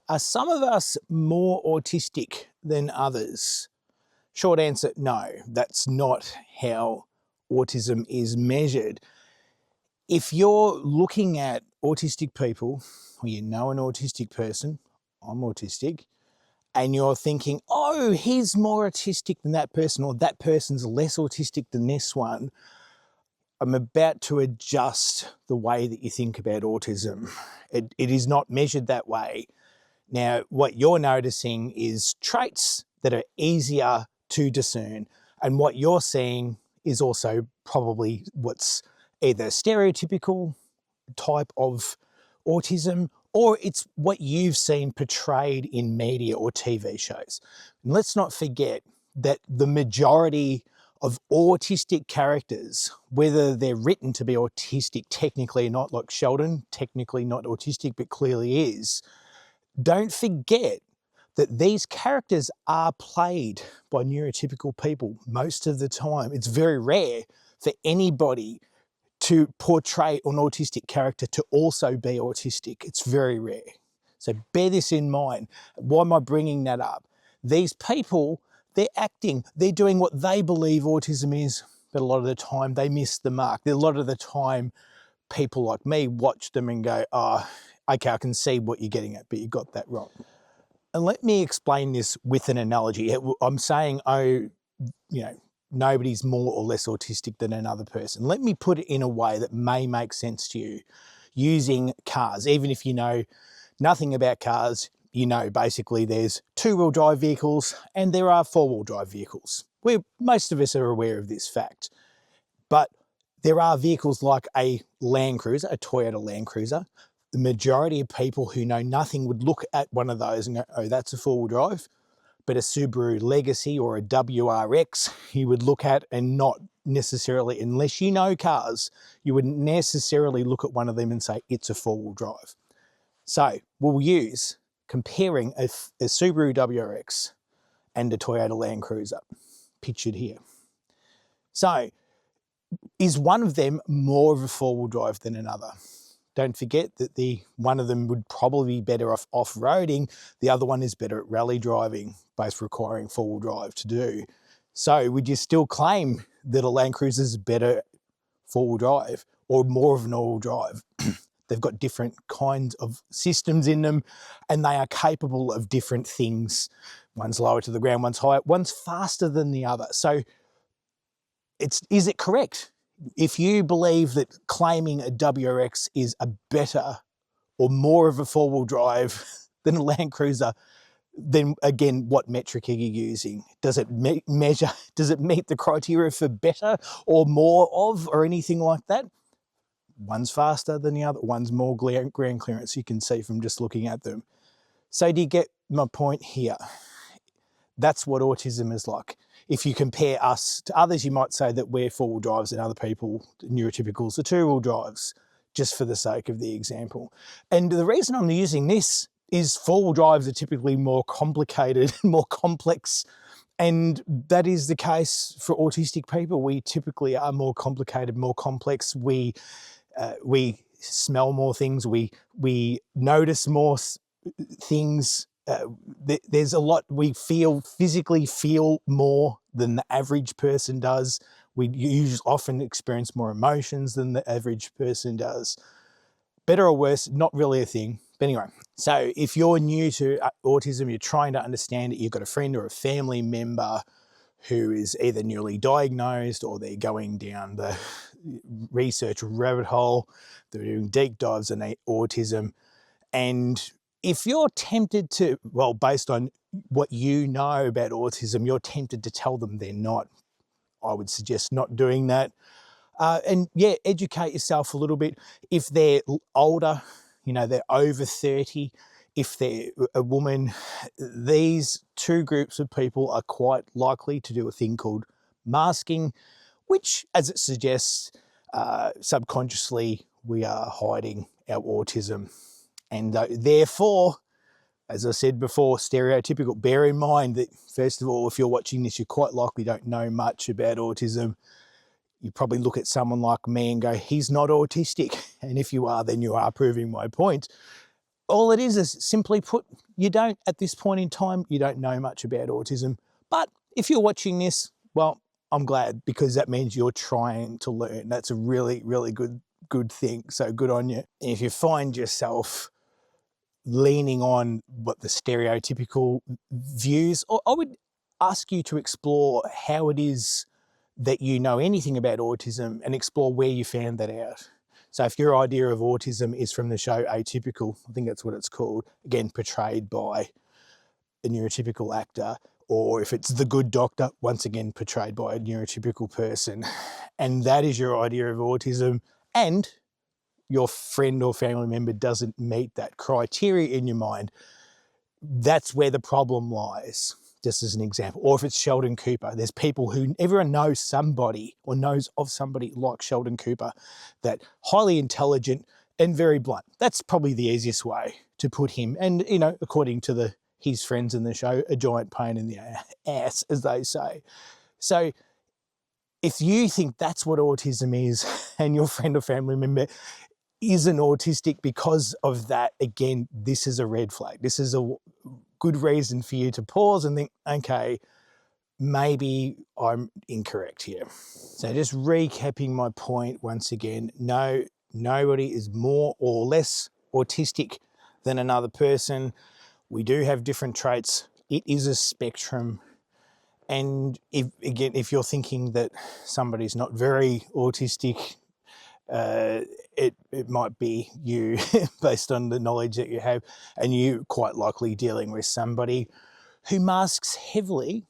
Are some of us more autistic than others? Short answer, no. That's not how autism is measured. If you're looking at autistic people, or you know an autistic person, I'm autistic, and you're thinking, oh, he's more autistic than that person, or that person's less autistic than this one, I'm about to adjust the way that you think about autism. It is not measured that way. Now, what you're noticing is traits that are easier to discern, and what you're seeing is also probably what's either stereotypical type of autism, or it's what you've seen portrayed in media or TV shows. And let's not forget that the majority of autistic characters, whether they're written to be autistic technically or not, like Sheldon, technically not autistic but clearly is, don't forget that these characters are played by neurotypical people most of the time. It's very rare for anybody to portray an autistic character to also be autistic. It's very rare. So bear this in mind. Why am I bringing that up? These people, they're acting, they're doing what they believe autism is, but a lot of the time they miss the mark. A lot of the time people like me watch them and go, oh, okay, I can see what you're getting at, but you got that wrong. And let me explain this with an analogy. I'm saying, nobody's more or less autistic than another person. Let me put it in a way that may make sense to you using cars. Even if you know nothing about cars, you know basically there's two-wheel drive vehicles and there are four-wheel drive vehicles. Most of us are aware of this fact. But there are vehicles like a Land Cruiser, a Toyota Land Cruiser. The majority of people who know nothing would look at one of those and go, oh, that's a four-wheel drive. But a Subaru Legacy or a WRX you would look at and not necessarily, unless you know cars, you wouldn't necessarily look at one of them and say it's a four-wheel drive. So we'll use comparing a Subaru WRX and a Toyota Land Cruiser, pictured here. So is one of them more of a four-wheel drive than another? Don't forget that one of them would probably be better off-roading. The other one is better at rally driving, both requiring four-wheel drive to do. So would you still claim that a Land Cruiser is better four-wheel drive or more of an all-wheel drive? They've got different kinds of systems in them and they are capable of different things. One's lower to the ground, one's higher, one's faster than the other. So is it correct? If you believe that claiming a WRX is a better or more of a four-wheel drive than a Land Cruiser, then again, what metric are you using? Does it measure, does it meet the criteria for better or more of or anything like that? One's faster than the other, one's more ground clearance, you can see from just looking at them. So do you get my point here? That's what autism is like. If you compare us to others, you might say that we're four-wheel drives and other people, neurotypicals, are two-wheel drives, just for the sake of the example. And the reason I'm using this is four-wheel drives are typically more complicated, more complex, and that is the case for autistic people. We typically are more complicated, more complex. We smell more things. We notice more things. There's a lot we physically feel more than the average person does. We often experience more emotions than the average person does. Better or worse, not really a thing. But anyway, so if you're new to autism, you're trying to understand it, you've got a friend or a family member who is either newly diagnosed or they're going down the research rabbit hole, they're doing deep dives on autism, and if you're tempted to, well, based on what you know about autism, you're tempted to tell them they're not, I would suggest not doing that. And yeah, educate yourself a little bit. If they're older, they're over 30, if they're a woman, these two groups of people are quite likely to do a thing called masking, which, as it suggests, subconsciously we are hiding our autism. And therefore, as I said before, stereotypical. Bear in mind that, first of all, if you're watching this, you quite likely don't know much about autism. You probably look at someone like me and go, he's not autistic. And if you are, then you are proving my point. all it is simply put, you don't, at this point in time, you don't know much about autism. But if you're watching this, well, I'm glad, because that means you're trying to learn. That's a really, really good thing. So good on you. If you find yourself leaning on what the stereotypical views, or I would ask you to explore how it is that you know anything about autism and explore where you found that out. So if your idea of autism is from the show Atypical, I think that's what it's called, again, portrayed by a neurotypical actor, or if it's The Good Doctor, once again, portrayed by a neurotypical person, and that is your idea of autism, and your friend or family member doesn't meet that criteria in your mind, that's where the problem lies, just as an example. Or if it's Sheldon Cooper, there's people who, everyone knows somebody or knows of somebody like Sheldon Cooper, that highly intelligent and very blunt. That's probably the easiest way to put him. And, you know, according to his friends in the show, a giant pain in the ass, as they say. So if you think that's what autism is and your friend or family member isn't autistic because of that, again, this is a red flag. This is a good reason for you to pause and think, okay, maybe I'm incorrect here. So just recapping my point once again, no, nobody is more or less autistic than another person. We do have different traits. It is a spectrum. And if you're thinking that somebody's not very autistic, it might be you based on the knowledge that you have, and you quite likely dealing with somebody who masks heavily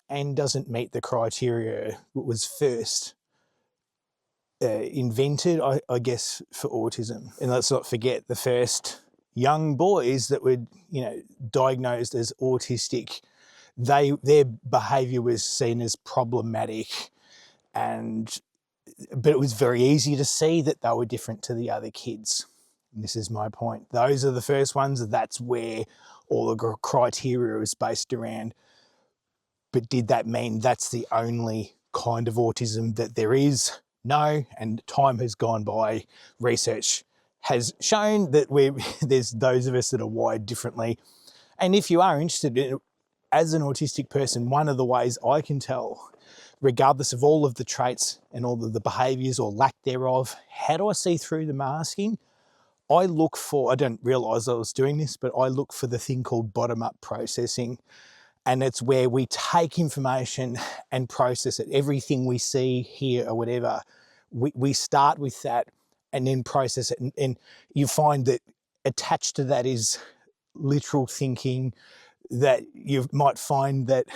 and doesn't meet the criteria that was first invented, I guess, for autism. And let's not forget the first young boys that were, you know, diagnosed as autistic. Their behaviour was seen as problematic, but it was very easy to see that they were different to the other kids. And this is my point. Those are the first ones. That's where all the criteria was based around. But did that mean that's the only kind of autism that there is? No. And time has gone by. Research has shown that there's those of us that are wired differently. And if you are interested in, as an autistic person, one of the ways I can tell, regardless of all of the traits and all of the behaviours or lack thereof, how do I see through the masking? I don't realise I was doing this, but I look for the thing called bottom-up processing. And it's where we take information and process it. Everything we see, hear, or whatever, we start with that and then process it. And you find that attached to that is literal thinking, that you might find that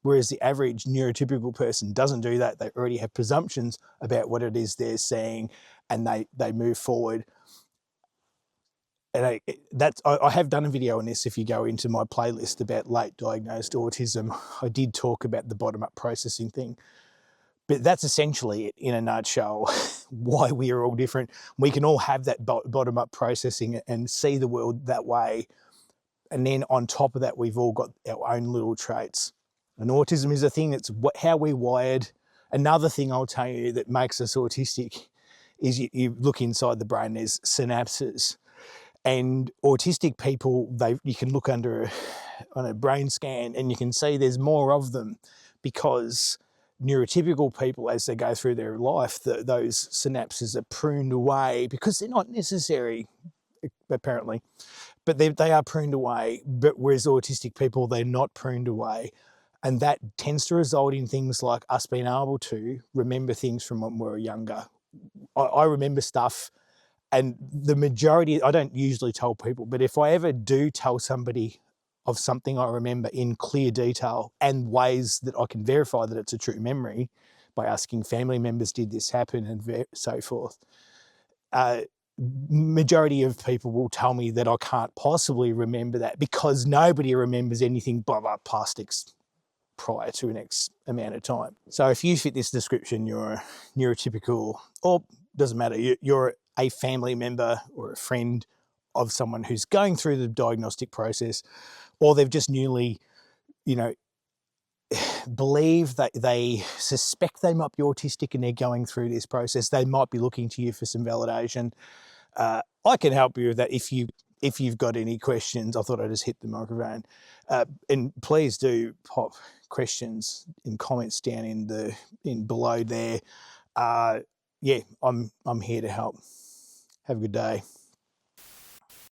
whereas the average neurotypical person doesn't do that, they already have presumptions about what it is they're seeing, and they move forward. And I have done a video on this. If you go into my playlist about late diagnosed autism, I did talk about the bottom-up processing thing. But that's essentially it in a nutshell, why we are all different. We can all have that bottom-up processing and see the world that way. And then on top of that, we've all got our own little traits. And autism is a thing that's how we're wired. Another thing I'll tell you that makes us autistic is you look inside the brain, there's synapses. And autistic people, you can look on a brain scan and you can see there's more of them, because neurotypical people, as they go through their life, those synapses are pruned away because they're not necessary, apparently. But they are pruned away, but whereas autistic people, they're not pruned away. And that tends to result in things like us being able to remember things from when we were younger. I remember stuff, and the majority, I don't usually tell people, but if I ever do tell somebody of something I remember in clear detail and ways that I can verify that it's a true memory by asking family members, did this happen, and so forth, majority of people will tell me that I can't possibly remember that because nobody remembers anything past prior to an X amount of time. So if you fit this description, you're a neurotypical, or doesn't matter, you're a family member or a friend of someone who's going through the diagnostic process, or they've just newly, believe that they suspect they might be autistic and they're going through this process, they might be looking to you for some validation. I can help you with that if you if you've got any questions, I thought I'd just hit the microphone. And please do pop questions in comments down in below there. Yeah, I'm here to help. Have a good day.